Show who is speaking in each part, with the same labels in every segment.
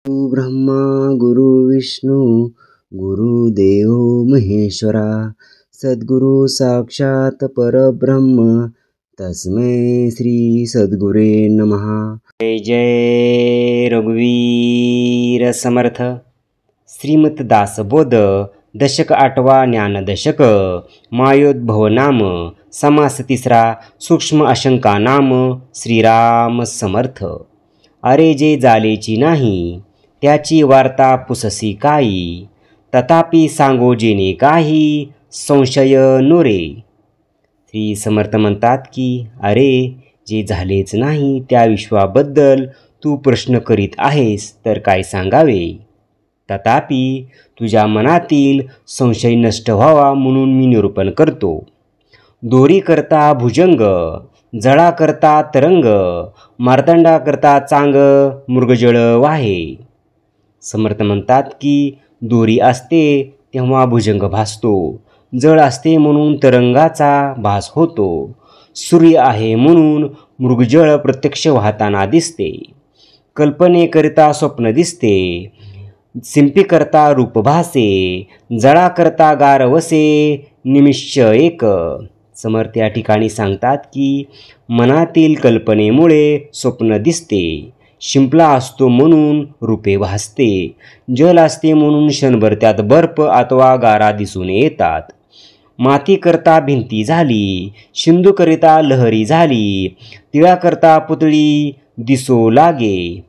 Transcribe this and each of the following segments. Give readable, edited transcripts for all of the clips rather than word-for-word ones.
Speaker 1: ब्रह्मा गुरु विष्णू गुरुदेव महेश्वरा सद्गुरु साक्षात परब्रह्म तस्मै श्री सद्गुरे नमः। जय जय रघुवीर समर्थ। श्रीमत दासबोध दशक 8वा ज्ञानदशक मायोद्भव नाम समास 3रा सूक्ष्म अशंका नाम श्रीराम समर्थ। अरे जे जालेची नाही त्याची वार्ता पुससी काही, तथापि सांगो जेणे काही संशय नोरे। श्री समर्थ म्हणतात की अरे जे झालेच नाही त्या विश्वाबद्दल तू प्रश्न करीत आहेस तर काय सांगावे। तथापि तुझ्या मनातील संशय नष्ट व्हावा म्हणून मी निरूपण करतो। दोरी करता भुजंग, जळा करता तरंग, मार्तंडा करता चांग, मृगजळ वाहे। समर्थ म्हणतात की दोरी असते तेव्हा भुजंग भासतो, जळ असते म्हणून तरंगाचा भास होतो, सूर्य आहे म्हणून मृगजळ प्रत्यक्ष वाहताना दिसते, कल्पनेकरिता स्वप्न दिसते, शिंपीकरता रूप भासे, जळा करता गार वसे, निमिष एक। समर्थ या ठिकाणी सांगतात की मनातील कल्पनेमुळे स्वप्न दिसते, शिंपला असतो म्हणून रूपे भासते, जल असते म्हणून क्षणभर त्यात बर्फ अथवा गारा दिसून येतात, मातीकरता भिंती झाली, सिंधूकरिता लहरी झाली, तिळाकरता पुतळी दिसो लागे।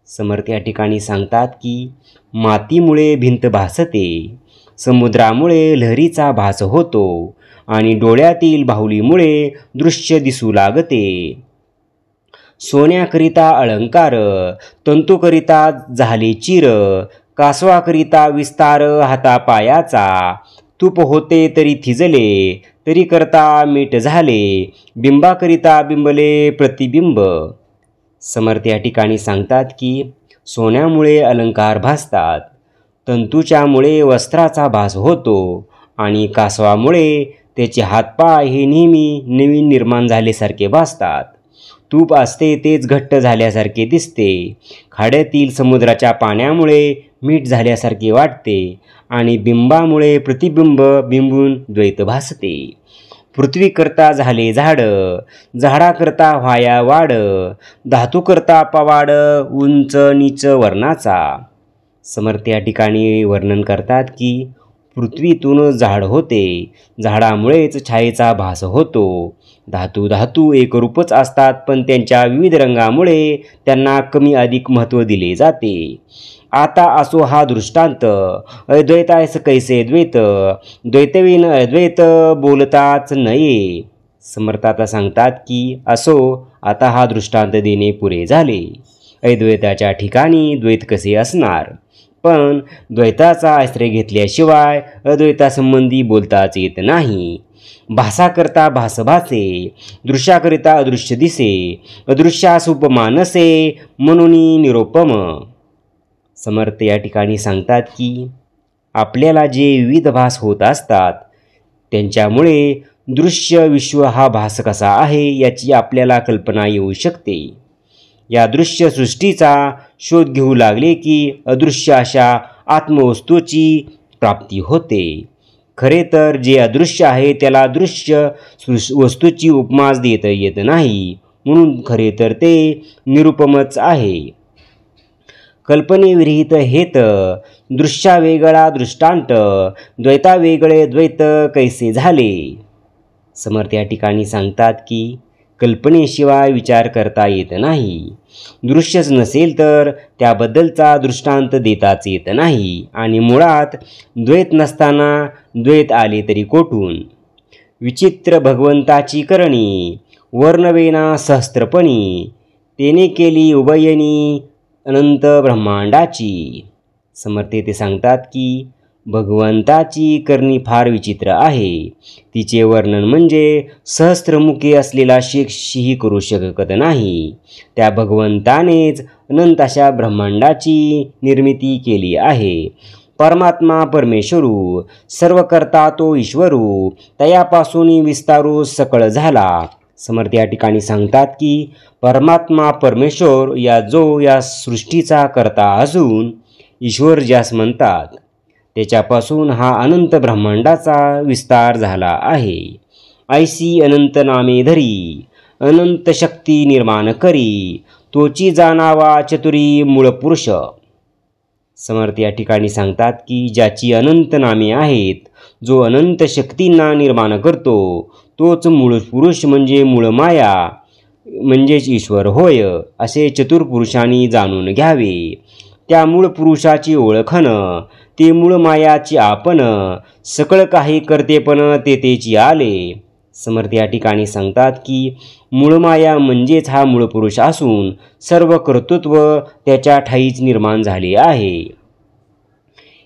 Speaker 1: समर्थ या ठिकाणी सांगतात की मातीमुळे भिंत भासते, समुद्रामुळे लहरीचा भास होतो आणि डोळ्यातील बाहुलीमुळे दृश्य दिसू लागते। सोन्याकरिता अलंकार, तंतूकरिता झाले चिर, कासवाकरिता विस्तार हातापायाचा, तूप होते तरी थिजले, तरी करता मीठ झाले, बिंबाकरिता बिंबले प्रतिबिंब। समर्थ या ठिकाणी सांगतात की सोन्यामुळे अलंकार भासतात, तंतूच्यामुळे वस्त्राचा भास होतो आणि कासवामुळे त्याचे हातपाय हे नेहमी नवीन निर्माण झाल्यासारखे भासतात, तूप असते तेच घट्ट झाल्यासारखे दिसते, खाड्यातील समुद्राच्या पाण्यामुळे मीठ झाल्यासारखे वाटते आणि बिंबामुळे प्रतिबिंब बिंबून द्वैत भासते। पृथ्वीकरता झाले झाड, झाडाकरता व्हाया वाड, धातूकरता पवाड उंच नीच वर्णाचा। समर्थ या ठिकाणी वर्णन करतात की पृथ्वीतून झाड होते, झाडामुळेच छायेचा भास होतो, धातू धातू एकरूपच असतात पण त्यांच्या विविध रंगामुळे त्यांना कमी अधिक महत्त्व दिले जाते। आता असो हा दृष्टांत, अद्वैतायस कैसे द्वैत, द्वैतविन अद्वैत बोलताच नये। समर्थ आता सांगतात की असो आता हा दृष्टांत देणे पुरे झाले, अद्वैताच्या ठिकाणी द्वैत कसे असणार, पण द्वैताचा आश्रय घेतल्याशिवाय अद्वैतासंबंधी बोलताच येत नाही। भासाकरता भास भासे, दृश्याकरिता अदृश्य दिसे, अदृश्यास उपमा नसे म्हणून निरोपम। समर्थ या ठिकाणी सांगतात की आपल्याला जे विविध भास होत असतात त्यांच्यामुळे दृश्य विश्व हा भास कसा आहे याची आपल्याला कल्पना येऊ शकते। या दृश्य सृष्टीचा शोध घेऊ लागले की अदृश्य अशा आत्मवस्तूची प्राप्ती होते। खरे तर जे अदृश्य आहे त्याला दृश्य वस्तूची उपमाच देता येत नाही, म्हणून खरे तर ते निरुपमच आहे। कल्पनेविरहित हेत, दृश्या वेगळा दृष्टांत, द्वैता वेगळे द्वैत कैसे झाले। समर्थ या ठिकाणी सांगतात की कल्पनेशिवाय विचार करता येत नाही, दृश्यच नसेल तर त्याबद्दलचा दृष्टांत देताच येत नाही आणि मुळात द्वैत नसताना द्वैत आले तरी कोठून। विचित्र भगवंताची करणी, वर्णवेना सहस्त्रपणी, तेने केली उभयनी अनंत ब्रह्मांडाची। समर्थ ते सांगतात की भगवंताची करणी फार विचित्र आहे, तिचे वर्णन म्हणजे सहस्त्रमुखी असलेला शेषही करू शकत नाही। त्या भगवंतानेच अनंत अशा ब्रह्मांडाची निर्मिती केली आहे। परमात्मा परमेश्वरू, सर्व करता तो ईश्वरू, तयापासून विस्तारू सकळ झाला, समर्थ या ठिकाणी सांगतात की परमात्मा परमेश्वर या सृष्टीचा करता असून ईश्वर ज्यास म्हणतात त्याच्यापासून हा अनंत ब्रह्मांडाचा विस्तार झाला आहे. ऐसी अनंत नामे धरी अनंत शक्ती निर्माण करी तोची जाणावा चतुरी मूळ पुरुष. समर्थ या ठिकाणी सांगतात की ज्याची अनंत नामे आहेत, जो अनंत शक्तींना निर्माण करतो तोच मूळ पुरुष म्हणजे मूळ माया म्हणजेच ईश्वर होय, असे चतुर्पुरुषांनी जाणून घ्यावे. त्या मूळ पुरुषाची ओळखण ते मूळ मायाची आपण सकळ काही करतेपण तेची आले. समर्थ या ठिकाणी सांगतात की मूळ माया म्हणजेच हा मूळ पुरुष असून सर्व कर्तृत्व त्याच्या ठाईच निर्माण झाले आहे.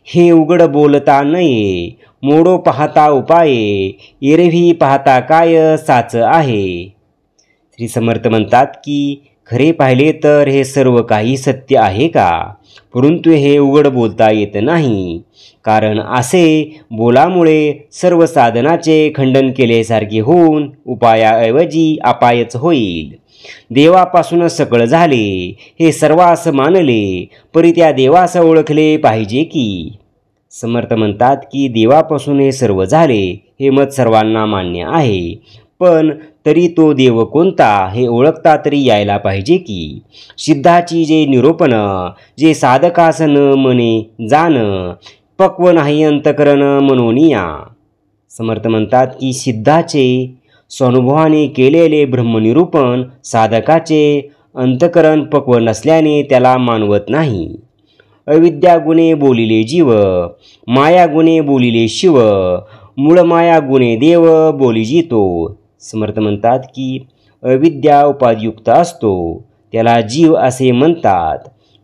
Speaker 1: हे उघड बोलता नये मोडो पाहता उपाये एरवी पाहता काय साच आहे. श्री समर्थ म्हणतात की खरे पाहिले तर हे सर्व काही सत्य आहे का, परंतु हे उघड बोलता येत नाही, कारण असे बोलामुळे सर्व साधनाचे खंडन केल्यासारखे होऊन उपायाऐवजी अपायच होईल. देवापासून सकळ झाले हे सर्वास मानले, परी त्या देवास ओळखले पाहिजे की. समर्थ म्हणतात की देवापासून हे सर्व झाले हे मत सर्वांना मान्य आहे, पण तरी तो देव कोणता हे ओळखता तरी यायला पाहिजे की. सिद्धाची जे निरूपण जे साधकास न मने जाण पक्व नाही अंतकरण मनोनिया. समर्थ म्हणतात की सिद्धाचे स्वानुभवाने केलेले ब्रह्मनिरूपण साधकाचे अंतकरण पक्व नसल्याने त्याला मानवत नाही. अविद्या गुणे बोलिले जीव माया गुणे बोलिले शिव मूळ माया गुणे देव बोलिजितो. समर्थ म्हणतात की अविद्या उपाधियुक्त असतो त्याला जीव असे म्हणतात,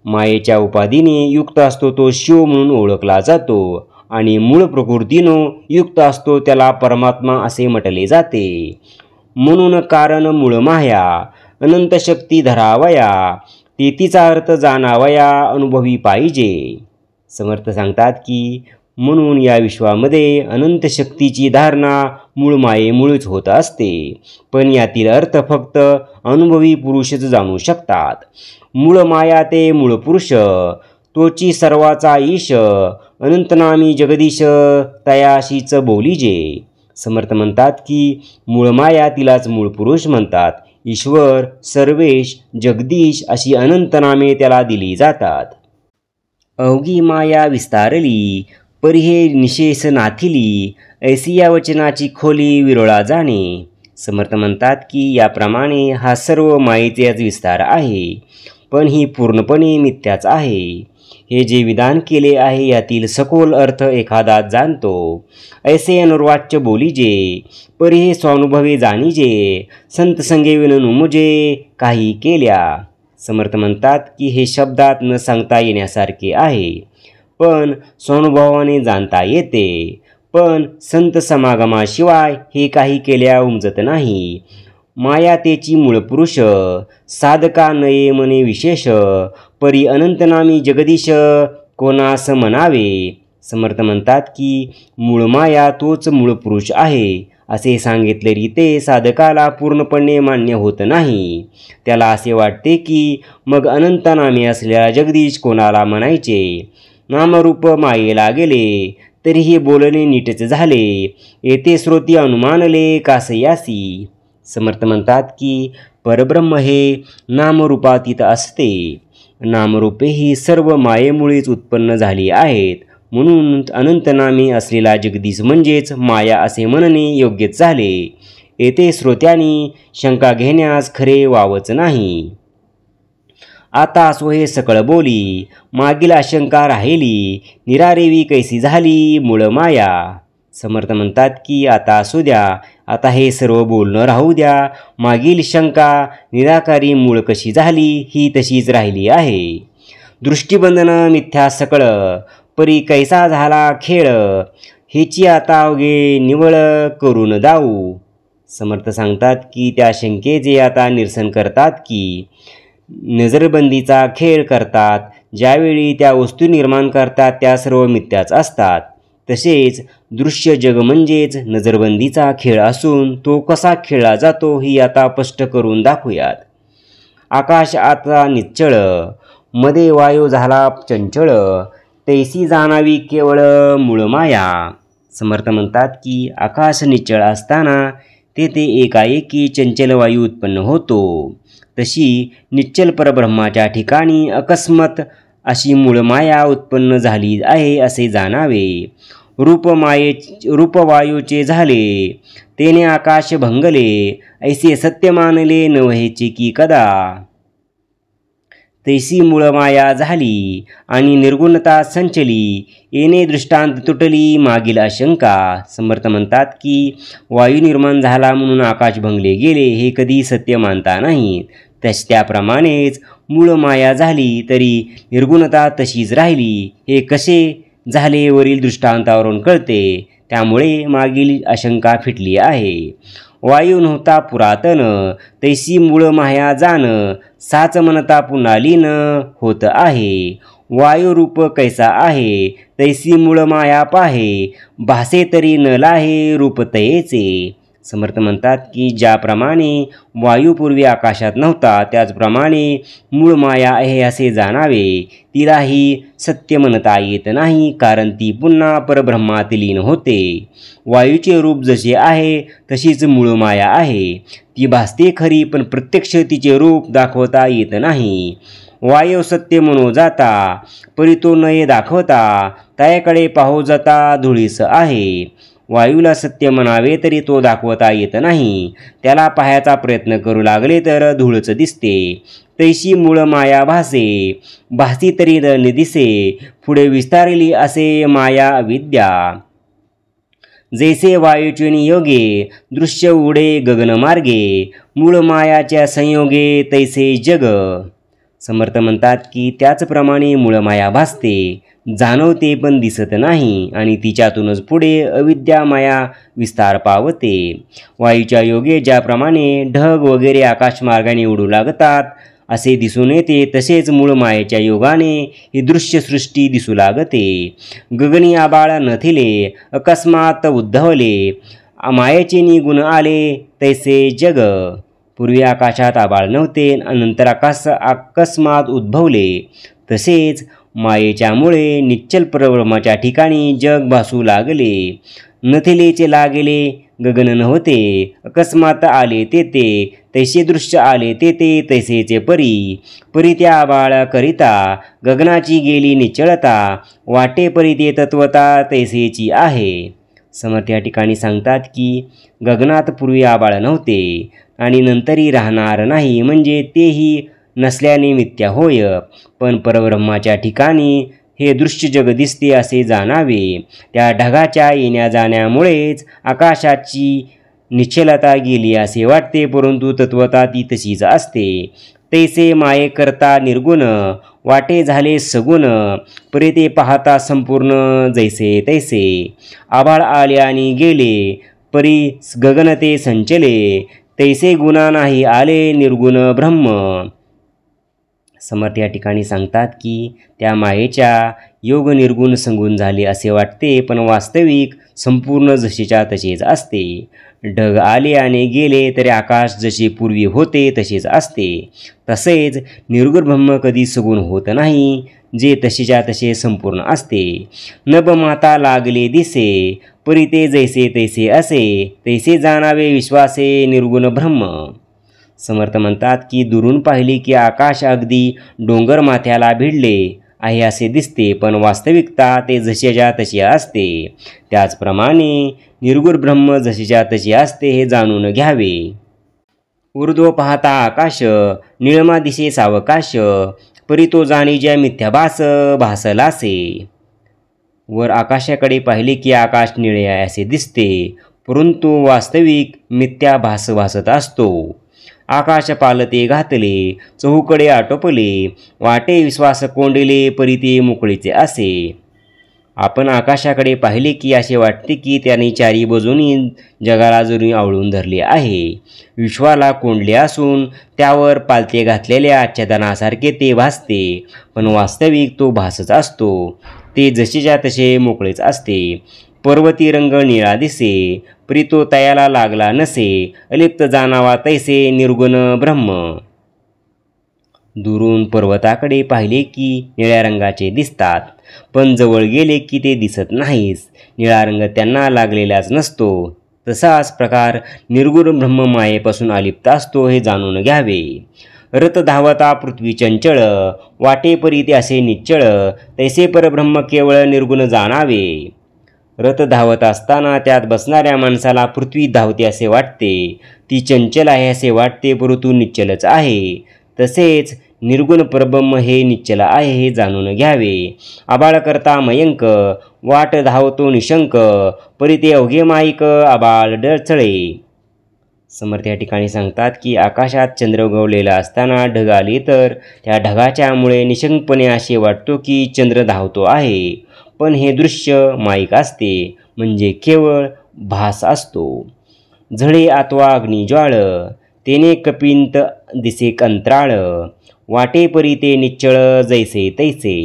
Speaker 1: मायेच्या उपाधीने युक्त असतो तो शिव म्हणून ओळखला जातो आणि मूळ प्रकृतीनं युक्त असतो त्याला परमात्मा असे म्हटले जाते. म्हणून कारण मूळ माया अनंत शक्ती धरावया तेतीचा अर्थ जाणावया अनुभवी पाहिजे. समर्थ सांगतात की म्हणून या विश्वामध्ये अनंत शक्तीची धारणा मूळ मायेमुळेच होत असते, पण यातील अर्थ फक्त अनुभवी पुरुषच जाणू शकतात. मूळ माया ते मूळ पुरुष तोची सर्वाचा ईश अनंतनामी जगदीश तयाशीच बोलीजे. समर्थ म्हणतात की मूळ माया तिलाच मूळ पुरुष म्हणतात. ईश्वर सर्वेश जगदीश अशी अनंत नामे त्याला दिली जातात. अवघी माया विस्तारली परी हे निशेष नाथिली ऐसी या वचनाची खोली विरोळा जाणे. समर्थ म्हणतात की याप्रमाणे हा सर्व मायेचाच विस्तार आहे, पण ही पूर्णपणे मिथ्याच आहे. हे जे विधान केले आहे यातील सखोल अर्थ एखादा जाणतो. ऐसे अनुर्वाच्य बोलीजे परी हे स्वानुभवे जाणीजे संत संगे विन मुजे काही केल्या. समर्थ म्हणतात की हे शब्दात न सांगता येण्यासारखे आहे, पण स्वानुभवाने जाणता येते. पण संत समागमाशिवाय हे काही केल्या उमजत नाही. माया तेची मूळ पुरुष साधका नये मने विशेष परी अनंतनामी जगदीश कोणास म्हणावे. समर्थ म्हणतात की मूळ माया तोच मूळ पुरुष आहे असे सांगितले ते साधकाला पूर्णपणे मान्य होत नाही. त्याला असे वाटते की मग अनंत नामे असलेला जगदीश कोणाला म्हणायचे. नामरूप मायेला गेले तरी हे बोलणे नीटच झाले, येथे श्रोती अनुमानले कासयासी. समर्थ म्हणतात की परब्रह्म हे नामरूपातीत असते. नामरूपे ही सर्व मायेमुळेच उत्पन्न झाली आहेत, म्हणून अनंतनामी असलेला जगदीश म्हणजेच माया असे म्हणणे योग्यच झाले. येथे श्रोत्यांनी शंका घेण्यास खरे वावच नाही. आता सो हे सकळ बोली मागील आशंका राहिली निरारेवी कैसी झाली मूळ माया. समर्थ म्हणतात की आता असू द्या, आता हे सर्व बोलणं राहू द्या. मागील शंका निराकारी मूळ कशी झाली ही तशीच राहिली आहे. दृष्टिबंधन मिथ्या सकळ परी कैसा झाला खेळ हेची आता अवघे निवळ करून दाऊ. समर्थ सांगतात की त्या शंकेचे आता निरसन करतात की नजरबंदीचा खेळ करतात. ज्यावेळी त्या वस्तू निर्माण करतात त्या सर्व मिथ्याच असतात, तसेच दृश्य जग म्हणजेच नजरबंदीचा खेळ असून तो कसा खेळला जातो ही आता स्पष्ट करून दाखवूयात. आकाश आता निश्चळ, मध्ये वायू झाला चंचळ, तैसी जाणावी केवळ मूळमाया. समर्थ म्हणतात की आकाश निश्चळ असताना तेथे एकाएकी चंचल वायू उत्पन्न होतो. तशी निश्चल परब्रह्माच्या ठिकाणी अकस्मात अशी मूळमाया उत्पन्न झाली आहे असे जाणावे. रूपवायूचे झाले, तेने आकाश भंगले, ऐसे सत्य मानले नव्हेचे की कदा. तैसी मूळमाया झाली आणि निर्गुणता संचली, येणे दृष्टांत तुटली मागील आशंका. समर्थ म्हणतात की वायू निर्माण झाला म्हणून आकाश भंगले गेले हे कधी सत्य मानता नाही. त्याप्रमाणेच मूळमाया झाली तरी निर्गुणता तशीच राहिली हे कसे झाले वरील दृष्टांतावरून कळते. त्यामुळे मागील आशंका फिटली आहे. वायू नव्हता पुरातन, तैसी मूळ माया जाण, साच म्हणता पुन्हा लीन होत आहे. वायुरूप कैसा आहे, तैसी मूळ माया पाहे, भासे तरी न लाहे रूप तयेचे. समर्थ म्हणतात की ज्याप्रमाणे वायूपूर्वी आकाशात नव्हता त्याचप्रमाणे मूळ माया आहे असे जाणावे. तिलाही सत्य म्हणता येत नाही, कारण ती पुन्हा परब्रह्मात लीन होते. वायूचे रूप जसे आहे तशीच मूळ माया आहे. ती भासते खरी, पण प्रत्यक्ष तिचे रूप दाखवता येत नाही. वायू सत्य म्हणू जाता, परी तो नये दाखवता, त्याकडे पाहू जाता धुळीस आहे. वायूला सत्य म्हणावे तरी तो दाखवता येत नाही. त्याला पाहायचा प्रयत्न करू लागले तर धूळच दिसते. तैशी मूळ माया भासे, भासी तरी न दिसे, पुढे विस्तारली असे माया विद्या. जैसे वायूचे नियोगे, दृश्य उडे गगनमार्गे, मूळ मायाच्या संयोगे तैसे जग. समर्थ म्हणतात की त्याचप्रमाणे मूळ माया भासते, जाणवते पण दिसत नाही आणि तिच्यातूनच पुढे अविद्या माया विस्तार पावते. वायूच्या योगे ज्याप्रमाणे ढग वगैरे आकाशमार्गाने उडू लागतात असे दिसून येते, तसेच मूळ मायेच्या योगाने ही दृश्यसृष्टी दिसू लागते. गगनी आबाळ नथिले, अकस्मात उद्भवले, मायेचे निगुण आले तैसे जग. पूर्वी आकाशात आबाळ नव्हते, नंतर अकस्मात उद्भवले. तसेच मायेच्यामुळे निश्चल परब्रह्माच्या ठिकाणी जग भासू लागले. नथिलेचे लागले, गगन नव्हते, अकस्मात आले तेथे, तैसे दृश्य आले तेथे तैसेचे परी. परी त्या आबाळ करिता, गगनाची गेली निश्चळता, वाटे परी ते तत्वता तैसेची आहे. समर्थ या ठिकाणी सांगतात की गगनात पूर्वी आबाळ नव्हते आणि नंतरही राहणार नाही, म्हणजे तेही नसल्याने मिथ्या होय. पण परब्रह्माच्या ठिकाणी हे दृश्य जग दिसते असे जाणावे. त्या ढगाच्या येण्या जाण्यामुळेच आकाशाची निश्चलता गेली असे वाटते, परंतु तत्वता ती तशीच असते. तैसे माये करता निर्गुण, वाटे झाले सगुण, परी ते पाहता संपूर्ण जैसे तैसे. आभाळ आले आणि गेले, परी गगन ते संचले, तैसे गुणा नाही आले निर्गुण ब्रह्म. समर्थ या ठिकाणी सांगतात की त्या मायेच्या योग निर्गुण संगुण झाले असे वाटते, पण वास्तविक संपूर्ण जशीच्या तसेच असते. ढग आले आणि गेले तरी आकाश जसे पूर्वी होते तसेच असते. तसेच निर्गुण ब्रह्म कधी सगुण होत नाही, जे तशीच्या तसे संपूर्ण असते. नभ माता लागले दिसे, परी ते जैसे तैसे असे, तैसे जाणावे विश्वासे निर्गुण ब्रह्म. समर्थ म्हणतात की दुरून पाहिले की आकाश अगदी डोंगर माथ्याला भिडले आहे असे दिसते, पण वास्तविकता ते जशीच्या तशी असते. त्याचप्रमाणे निर्गुण ब्रह्म जशीच्या तशी असते हे जाणून घ्यावे. ऊर्ध्व पाहता आकाश, निळमा दिसे सावकाश, परी तो जाणीच्या मिथ्याभास भासलासे. वर आकाशाकडे पाहिले की आकाश निळे आहे असे दिसते, परंतु वास्तविक मिथ्याभास भासत असतो. आकाश पालते घातले, चहूकडे आटोपले, वाटे विश्वास कोंडले, परी ते मोकळीचे असे. आपण आकाशाकडे पाहिले की असे वाटते की त्याने चारी बाजूनी जगाला जणू आवळून धरले आहे. विश्वाला कोंडले असून त्यावर पालते घातलेल्या आच्छादनासारखे ते भासते, पण वास्तविक तो भासच असतो. ते जसेच्या तसे मोकळेच असते. पर्वती रंग निळा दिसे, परी तो तयाला लागला नसे, अलिप्त जाणावा तैसे निर्गुण ब्रह्म. दुरून पर्वताकडे पाहिले की निळ्या रंगाचे दिसतात, पण जवळ गेले की ते दिसत नाहीस. निळा रंग त्यांना लागलेलाच नसतो. तसाच प्रकार निर्गुण ब्रह्म मायेपासून अलिप्त असतो हे जाणून घ्यावे. रथ धावता पृथ्वी चंचळ, वाटेपरी ते असे निश्चळ, तैसे परब्रह्म केवळ निर्गुण जाणावे. रथ धावत असताना त्यात बसणाऱ्या माणसाला पृथ्वी धावते असे वाटते, ती चंचल आहे असे वाटते, परंतु निश्चलच आहे. तसेच निर्गुण परब्रह्म हे निश्चल आहे हे जाणून घ्यावे. आबाळ करता मयंक, वाट धावतो निशंक, परी ते अवघे माईक आबाळ डचळे. समर्थ या ठिकाणी सांगतात की आकाशात चंद्र उगवलेला असताना ढग आले तर त्या ढगाच्यामुळे निशंकपणे असे वाटतो की चंद्र धावतो आहे, पण हे दृश्य माईक असते, म्हणजे केवळ भास असतो. झळे अथवा अग्निज्वाळ, तेने कपिंत दिसे अंतराळ, वाटेपरी ते निश्चळ जैसे तैसे.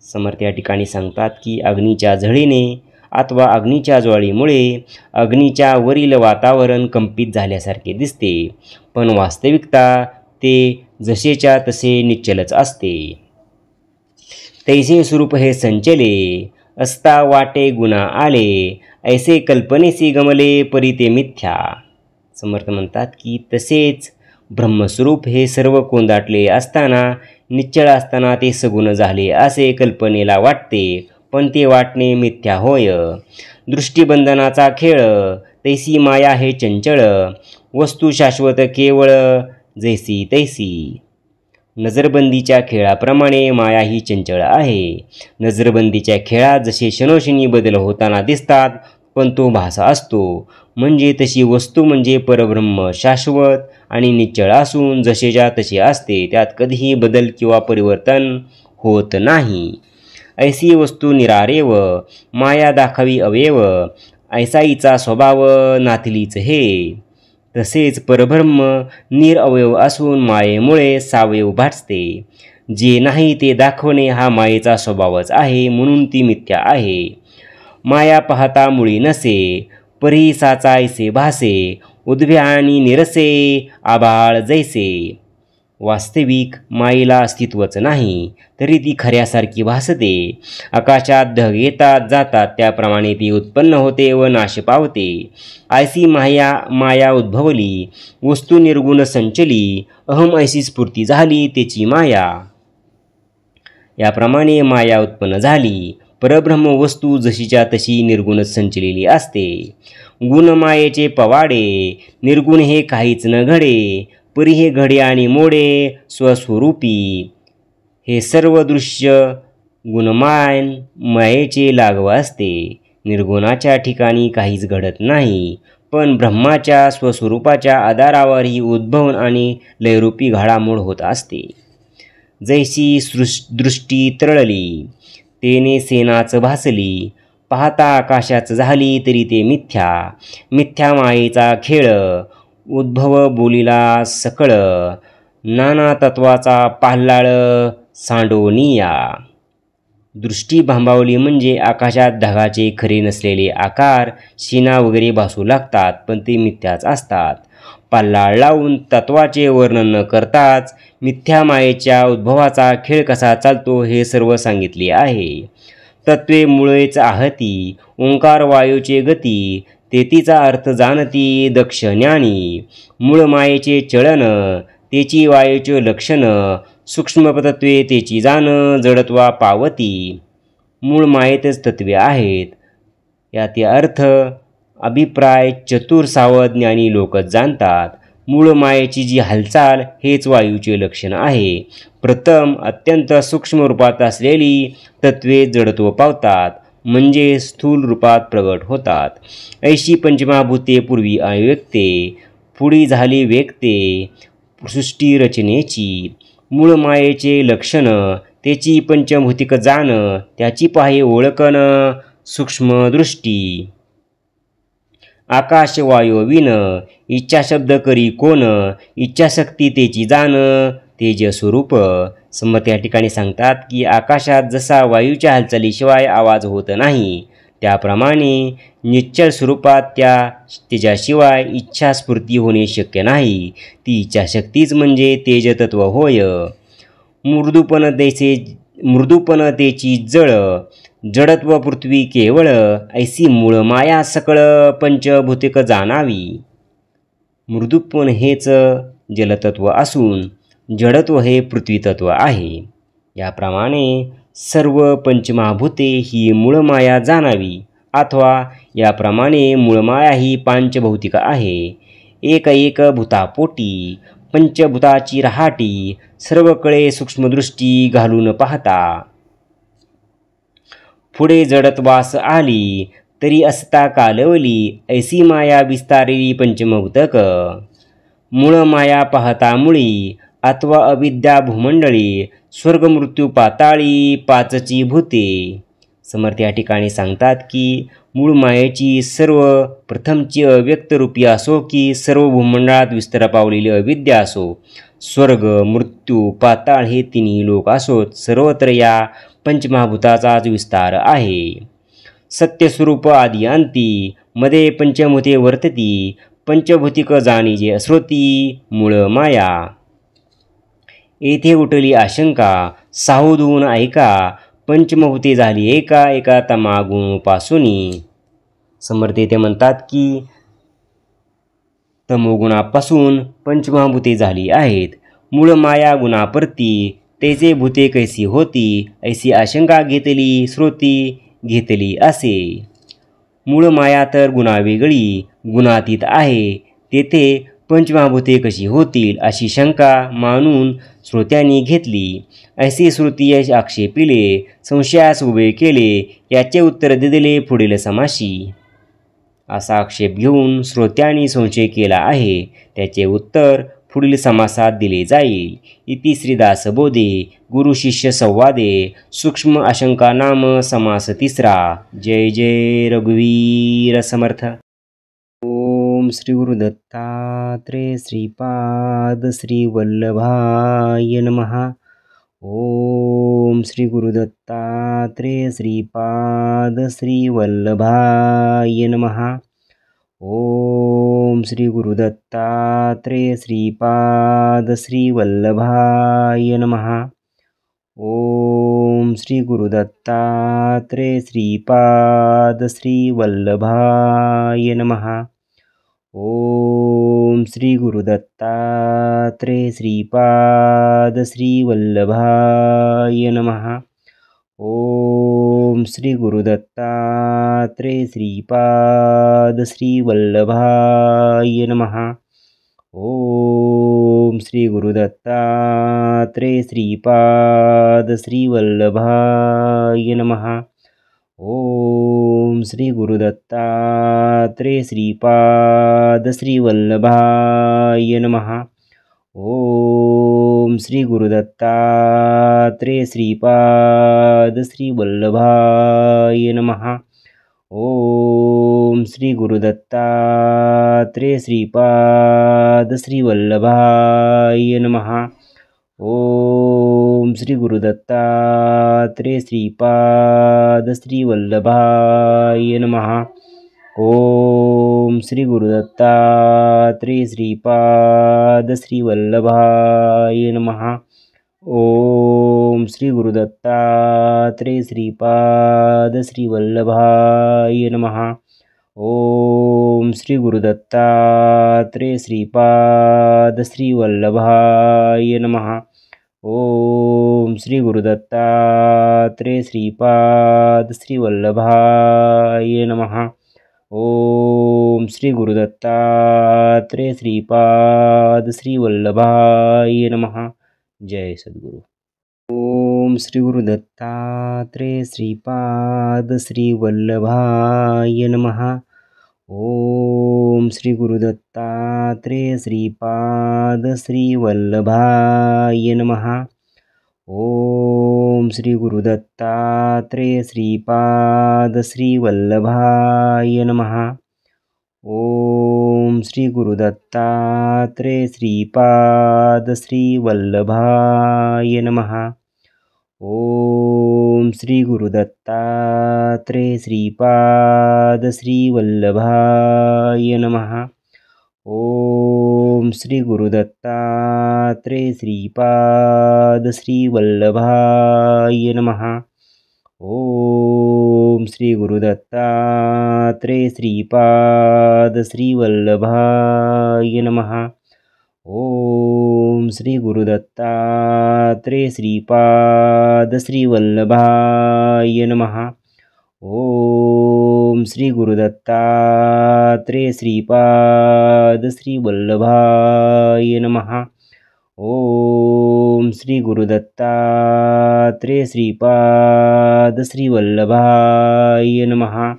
Speaker 1: समर्थ या ठिकाणी सांगतात की अग्नीच्या झळीने अथवा अग्नीच्या ज्वाळीमुळे अग्नीच्या वरील वातावरण कंपित झाल्यासारखे दिसते, पण वास्तविकता ते जसेच्या तसे निश्चलच असते. तैसे स्वरूप हे संचले, असता वाटे गुणा आले, ऐसे कल्पनेसी गमले, परी ते मिथ्या. समर्थ म्हणतात की तसेच ब्रह्मस्वरूप हे सर्व कोंदाटले असताना, निश्चळ असताना ते सगुण झाले असे कल्पनेला वाटते, पण ते वाटणे मिथ्या होय. दृष्टीबंधनाचा खेळ, तैसी माया हे चंचळ, वस्तू शाश्वत केवळ जैसी तैसी. नजरबंदीच्या खेळाप्रमाणे माया ही चंचळ आहे. नजरबंदीच्या खेळात जसे क्षणोक्षणी बदल होताना दिसतात, पण तो भास असतो. म्हणजे तशी वस्तू म्हणजे परब्रह्म शाश्वत आणि निश्चळ असून जसेच्या तसे असते, त्यात कधीही बदल किंवा परिवर्तन होत नाही. ऐसी वस्तू निरारेव, माया दाखवी अवयव, ऐसाईचा स्वभाव नाथलीच हे. तसेच परब्रह्म निरअवयव असून मायेमुळे सावयव भासते. जे नाही ते दाखवणे हा मायेचा स्वभावच आहे, म्हणून ती मिथ्या आहे. माया पाहता मुळी नसे, परी साचा ऐसे भासे, उद्भ्या आणि निरसे आबाळ जैसे. वास्तविक मायेला अस्तित्वच नाही, तरी ती खऱ्यासारखी भासते. आकाशात ढग येतात जातात, त्याप्रमाणे ती उत्पन्न होते व नाश पावते. ऐसी माया उद्भवली, वस्तू निर्गुण संचली, अहम ऐशी स्फूर्ती झाली त्याची माया. याप्रमाणे माया उत्पन्न झाली. परब्रह्म वस्तू जशीच्या तशी निर्गुणच संचलेली असते. गुण मायेचे पवाडे, निर्गुण हे काहीच न घडे, परी हे घडे आणि मोडे स्वस्वरूपी. हे सर्व दृश्य मायेचे लागव असते. निर्गुणाच्या ठिकाणी काहीच घडत नाही, पण ब्रह्माच्या स्वस्वरूपाच्या आधारावर ही उद्भवन आणि लयरूपी घडामोड होत असते. जैसी दृष्टी तरळली, तेने सेनाच भासली, पाहता आकाशाच झाली तरी ते मिथ्या. मिथ्या मायेचा खेळ, उद्भव बोलिला सकळ, नाना तत्वाचा पाल्लाळ सांडोनिया. दृष्टी भांबावली म्हणजे आकाशात ढगाचे खरे नसलेले आकार शिना वगैरे भासू लागतात, पण ते मिथ्याच असतात. पाल्लाळ लावून तत्वाचे वर्णन न करताच मिथ्या मायेच्या उद्भवाचा खेळ कसा चालतो हे सर्व सांगितले आहे. तत्वे मुळेच आहती, ओंकार वायूचे गती, तेतीचा अर्थ जाणती दक्ष ज्ञानी. मूळ मायेचे चळन, तेची वायूचे लक्षण, सूक्ष्मतत्वे तेची जाण, जडत्वा पावती. मूळ मायेतच तत्वे आहेत, याचे अर्थ अभिप्राय चतुर सावध ज्ञानी लोकच जाणतात. मूळ मायेची जी हालचाल हेच वायूचे लक्षण आहे. प्रथम अत्यंत सूक्ष्म रूपात असलेली तत्वे जडत्व पावतात, म्हणजे स्थूल रूपात प्रगट होतात. ऐशी पंचमहाभूते पूर्वी अव्यक्ते, पुढी झाली व्यक्ते सृष्टी रचनेची. मूळ मायेचे लक्षण, त्याची पंचभौतिक जाण, त्याची पाहे ओळखण सूक्ष्मदृष्टी. आकाश वायू विन, इच्छाशब्द करी कोण, इच्छाशक्ती तेची जाण तेजस्वरूप. समर्थ या ठिकाणी सांगतात की आकाशात जसा वायूच्या हालचालीशिवाय आवाज होत नाही, त्याप्रमाणे निश्चल स्वरूपात त्या तेजाशिवाय इच्छास्फूर्ती होणे शक्य नाही. ती इच्छाशक्तीच म्हणजे तेजतत्व होय. मृदूपणतेची जळ, जडत्व पृथ्वी केवळ, ऐसी मूळ माया सकळ पंचभूतिक जाणावी. मृदूपण हेच जलतत्व असून जडत्व हे पृथ्वीतत्व आहे. याप्रमाणे सर्व पंचमहाभूते ही मूळ माया जाणावी, अथवा याप्रमाणे मूळमाया ही पांचभौतिक आहे. एक एक भूतापोटी पंचभूताची रहाटी, सर्वकडे सूक्ष्मदृष्टी घालून पाहता. पुढे जडत्वास आली तरी असता कालवली, ऐसी माया विस्तारली पंचमभूतक. मूळ माया पाहता मुळी, अथवा अविद्या भूमंडळी, स्वर्ग मृत्यू पाताळी पाचची भूते. समर्थ या ठिकाणी सांगतात की मूळ मायेची सर्व प्रथमची अव्यक्त रूपी असो की सर्व भूमंडळात विस्तार पावलेली अविद्या असो, स्वर्ग मृत्यू पाताळ हे तिन्ही लोक असोत, सर्वत्र या पंचमहाभूताचाच विस्तार आहे. सत्यस्वरूप आदी अंती, मध्ये पंचभूते वर्तती, पंचभूतिक जाणी जे श्रोती मूळ माया. येथे उठली आशंका, साहूद होऊन ऐका, पंचमभूते झाली एका एका तमागुणापासूनी. समर्थ येथे म्हणतात की तमोगुणापासून पंचमहाभूते झाली आहेत. मूळ माया गुणापरती, तेजे भूते कैसी होती, ऐसी आशंका घेतली श्रोती घेतली असे. मूळ माया तर गुणावेगळी, गुणातीत आहे, तेथे पंचमहाभूते कशी होतील अशी शंका मानून श्रोत्यांनी घेतली. ऐसे श्रुती आक्षेपिले, संशयास उभे केले. याचे उत्तर दिले पुढील समाशी. असा आक्षेप घेऊन श्रोत्यांनी संशय केला आहे, त्याचे उत्तर पुढील समासात दिले जाईल. इति श्रीदासबोधे गुरु शिष्य संवादे सूक्ष्म आशंका नाम समास तिसरा. जय जय रघुवीर समर्थ. ओम श्री गुरुदत्तात्रेय श्रीपाद श्री वल्लभाय नमः. ओम श्री गुरुदत्तात्रेय श्रीपाद श्री वल्लभाय नमः. ओम श्री गुरुदत्तात्रेय श्रीपाद श्री वल्लभाय नमः. ओम श्री गुरुदत्तात्रेय श्रीपाद श्री वल्लभाय नमः. ओम श्री गुरुदत्तात्रेय श्रीपाद श्री वल्लभाय नमः. ओम श्री गुरुदत्तात्रेय श्रीपाद श्री वल्लभाय नमः. ओम श्री गुरुदत्तात्रेय श्रीपाद श्री वल्लभाय नमः. ओम श्री गुरुदत्तात्रेय श्रीपाद श्री वल्लभाय नमः. ओम श्री गुरुदत्तात्रेय श्रीपाद श्री वल्लभाय नमः. ओम श्री गुरुदत्तात्रेय श्रीपाद श्री वल्लभाय नमः. ओम श्री गुरुदत्तात्रेय श्रीपाद श्री वल्लभाय नमः. ओम श्री गुरुदत्तात्रेय श्रीपाद श्री वल्लभाय नमः. ओम श्री गुरुदत्तात्रेय श्रीपाद श्री वल्लभाय नमः. ओम श्री गुरुदत्तात्रेय श्रीपाद श्री वल्लभाय नमः. ओम श्री गुरुदत्तात्रेय श्रीपाद श्री वल्लभाय नमः. ओम श्री गुरुदत्तात्रेय श्रीपाद श्री वल्लभाय नमः. जय सद्गुरु. ओम श्री गुरुदत्तात्रेय श्रीपाद श्री वल्लभाय नमः. ओम श्री गुरुदत्तात्रेय श्रीपाद श्री वल्लभाय नमः. ओम श्री गुरुदत्तात्रेय श्रीपाद श्री वल्लभाय नमः. ओम श्री गुरुदत्तात्रेय श्रीपाद श्रीवल्लभाय नमः. ओम श्री गुरुदत्तात्रेय श्रीपाद श्रीवल्लभाय नमः. ओम श्री गुरुदत्तात्रेय श्रीपाद श्रीवल्लभाय नमः. ओम श्री गुरुदत्तात्रेय श्रीपाद श्रीवल्लभाय नमः. ओम श्री गुरुदत्तात्रेय श्रीपाद श्रीवल्लभाय नमः. ओम श्री गुरुदत्तात्रेय श्रीपाद श्रीवल्लभाय नमः. ओम श्री गुरुदत्तात्रेय श्रीपाद श्रीवल्लभाय नमः.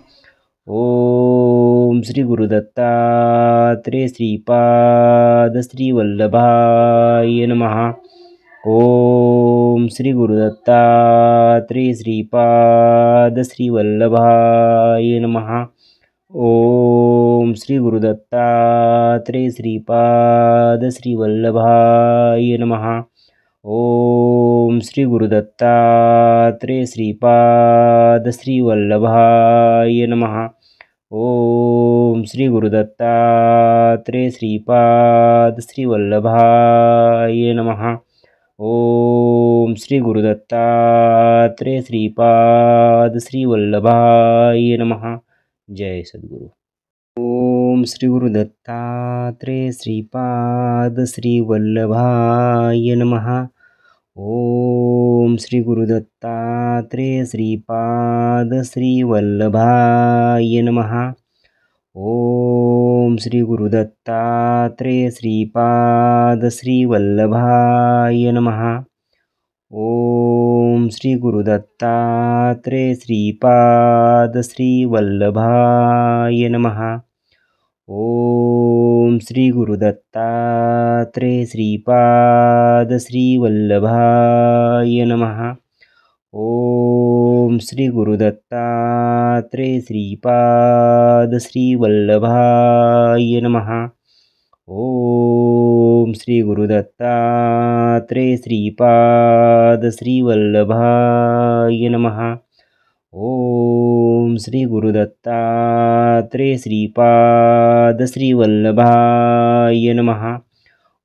Speaker 1: ओम श्री गुरुदत्तात्रेय श्रीपाद श्रीवल्लभाय नमः. ओम श्री गुरुदत्तात्रेय श्रीपाद श्रीवल्लभाय नमः. ओम श्री गुरुदत्तात्रेय श्रीपाद श्रीवल्लभाय नमः. ओम श्री गुरुदत्तात्रेय श्रीपाद श्रीवल्लभाय नमः. ओम श्री गुरुदत्तात्रेय श्रीपाद श्रीवल्लभाय नमः. ओम श्री गुरुदत्तात्रेय श्रीपाद श्रीवल्लभाय नमः. जय सद्गुरु. ओम श्री गुरुदत्तात्रेय श्रीपाद श्रीवल्लभाय नमः. ओम श्री गुरुदत्तात्रेय श्रीपाद श्रीवल्लभाय नमः. ओम श्री गुरुदत्तात्रेय श्रीपाद श्रीवल्लभाय नमः. ओम श्री गुरुदत्तात्रेय श्रीपाद श्रीवल्लभाय नमः. ओम श्री गुरुदत्तात्रेय श्रीपाद श्रीवल्लभाय नमः. ओम श्री गुरुदत्तात्रेय श्रीपाद श्रीवल्लभाय नमः. ओम श्री गुरुदत्तात्रेय श्रीपाद श्रीवल्लभाय नमः. ओम श्री गुरुदत्तात्रेय श्रीपाद श्रीवल्लभाय नमः.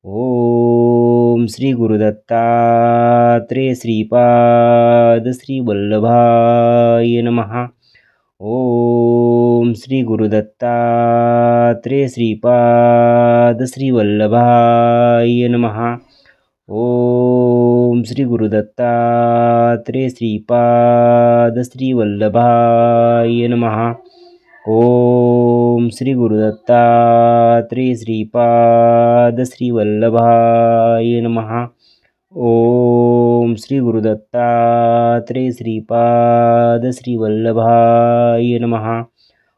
Speaker 1: ओम श्री गुरुदत्तात्रेय श्रीपाद श्रीवल्लभाय नमः. ओम श्री गुरुदत्तात्रेय श्रीपाद श्रीवल्लभाय नमः. ओम श्री गुरुदत्तात्रेय श्रीपाद श्रीवल्लभाय नमः. ओम श्री गुरुदत्तात्रेय श्रीपाद श्रीवल्लभाय नमः. ओम श्री गुरुदत्तात्रेय श्रीपाद श्रीवल्लभाय नमः.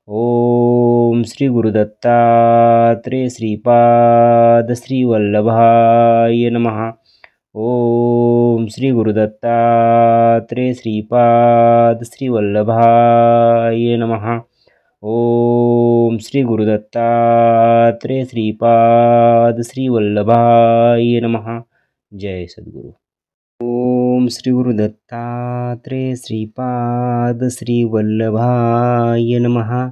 Speaker 1: ओम श्री गुरुदत्तात्रेय श्रीपाद श्रीवल्लभाय नमः. ओम श्री गुरुदत्तात्रेय श्रीपाद श्रीवल्लभाय नमः. ओम श्री गुरुदत्तात्रेय श्रीपाद श्रीवल्लभाय नमः. जय सद्गुरु. ओम श्री गुरुदत्तात्रेय श्रीपाद श्रीवल्लभाय नमः.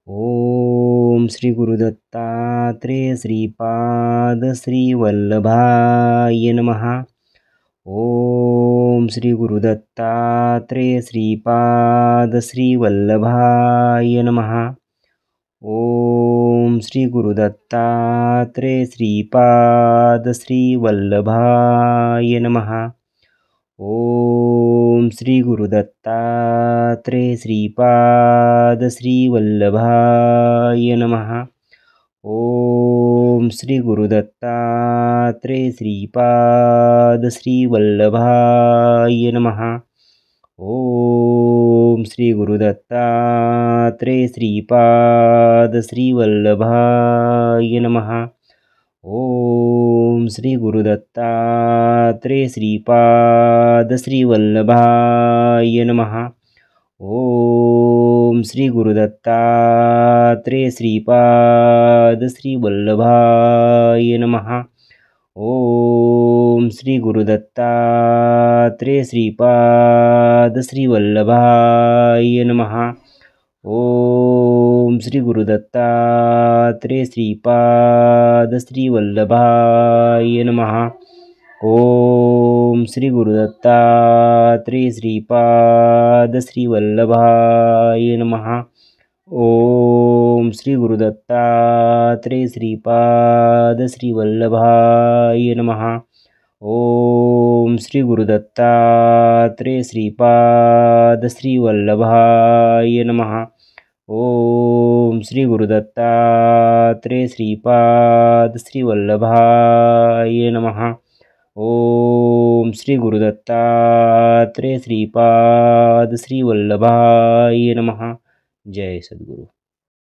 Speaker 1: ओम श्री गुरुदत्तात्रेय श्रीपाद श्रीवल्लभाय नमः. ओम श्री गुरुदत्तात्रेय श्रीपाद श्रीवल्लभाय नमः. ओम श्री गुरुदत्तात्रेय श्रीपाद श्रीवल्लभाय नमः. ओम श्री गुरुदत्तात्रेय श्रीपाद श्रीवल्लभाय नमः. ओम श्री गुरुदत्तात्रेय श्रीपाद श्रीवल्लभाय नमः. ओम श्री गुरुदत्तात्रेय श्रीपाद श्रीवल्लभाय नमः. ओम श्री गुरुदत्तात्रेय श्रीपाद श्रीवल्लभाय नमः. ओम ओम श्री गुरुदत्तात्रेय श्रीपाद श्री वल्लभाय नमः. ओम श्री गुरुदत्तात्रेय श्रीपाद श्री वल्लभाय नमः. ओम श्री गुरुदत्तात्रेय श्रीपाद श्री वल्लभाय नमः. ओम श्री गुरुदत्तात्रेय श्रीपाद श्री वल्लभाय नमः. ओम श्री गुरुदत्तात्रेय श्रीपाद श्री वल्लभाय नमः. ओम श्री गुरुदत्तात्रेय श्रीपाद श्री वल्लभाय नमः. ओम श्री गुरुदत्तात्रेय श्रीपाद श्री वल्लभाय नमः. ओम श्री गुरुदत्तात्रेय श्रीपाद श्री वल्लभाय नमः. जय सद्गुरु.